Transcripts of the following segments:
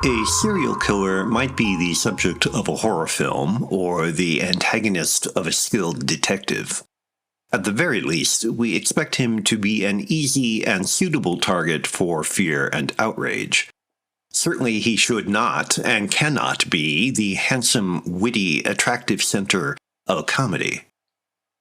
A serial killer might be the subject of a horror film or the antagonist of a skilled detective. At the very least, we expect him to be an easy and suitable target for fear and outrage. Certainly he should not and cannot be the handsome, witty, attractive center of a comedy.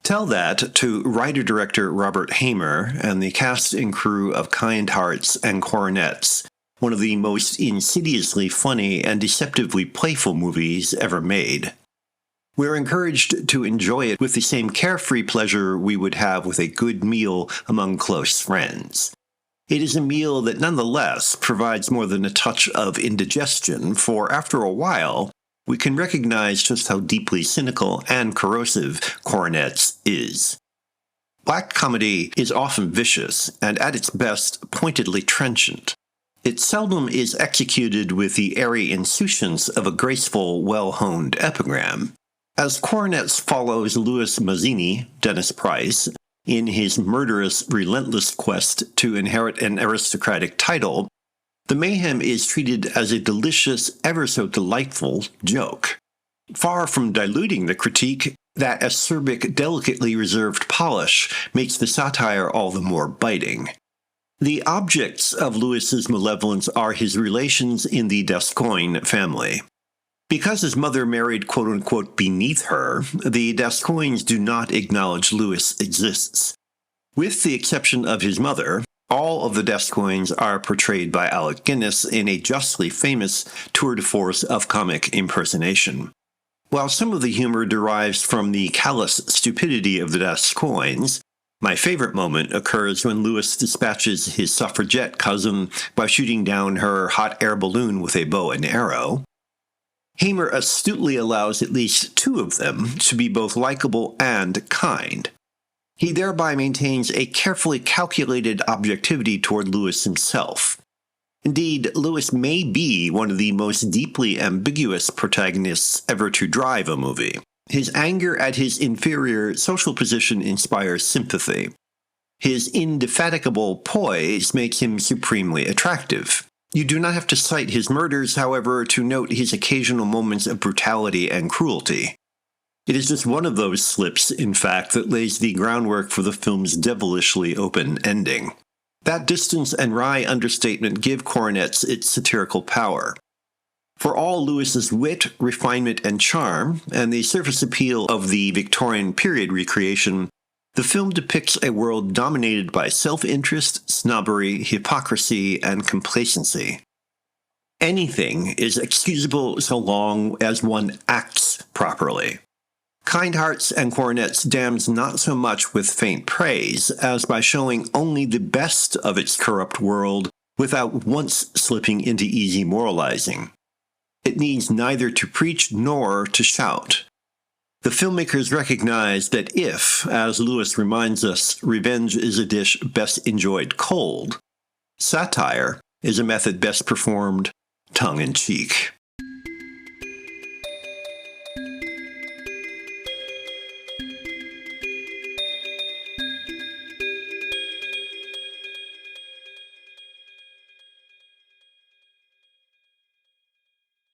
Tell that to writer-director Robert Hamer and the cast and crew of Kind Hearts and Coronets, one of the most insidiously funny and deceptively playful movies ever made. We're encouraged to enjoy it with the same carefree pleasure we would have with a good meal among close friends. It is a meal that nonetheless provides more than a touch of indigestion, for after a while, we can recognize just how deeply cynical and corrosive Coronets is. Black comedy is often vicious, and at its best, pointedly trenchant. It seldom is executed with the airy insouciance of a graceful, well-honed epigram. As Coronets follows Louis Mazzini, Dennis Price, in his murderous, relentless quest to inherit an aristocratic title, the mayhem is treated as a delicious, ever so delightful joke. Far from diluting the critique, that acerbic, delicately reserved polish makes the satire all the more biting. The objects of Louis's malevolence are his relations in the Gascoigne family. Because his mother married quote-unquote beneath her, the Gascoignes do not acknowledge Louis exists. With the exception of his mother, all of the Gascoignes are portrayed by Alec Guinness in a justly famous tour de force of comic impersonation. While some of the humor derives from the callous stupidity of the Gascoignes, my favorite moment occurs when Louis dispatches his suffragette cousin by shooting down her hot air balloon with a bow and arrow. Hamer astutely allows at least two of them to be both likable and kind. He thereby maintains a carefully calculated objectivity toward Louis himself. Indeed, Louis may be one of the most deeply ambiguous protagonists ever to drive a movie. His anger at his inferior social position inspires sympathy. His indefatigable poise makes him supremely attractive. You do not have to cite his murders, however, to note his occasional moments of brutality and cruelty. It is just one of those slips, in fact, that lays the groundwork for the film's devilishly open ending. That distance and wry understatement give Coronets its satirical power. For all Louis's wit, refinement, and charm, and the surface appeal of the Victorian period recreation, the film depicts a world dominated by self-interest, snobbery, hypocrisy, and complacency. Anything is excusable so long as one acts properly. Kind Hearts and Coronets damns not so much with faint praise as by showing only the best of its corrupt world without once slipping into easy moralizing. It needs neither to preach nor to shout. The filmmakers recognize that if, as Louis reminds us, revenge is a dish best enjoyed cold, satire is a method best performed tongue-in-cheek.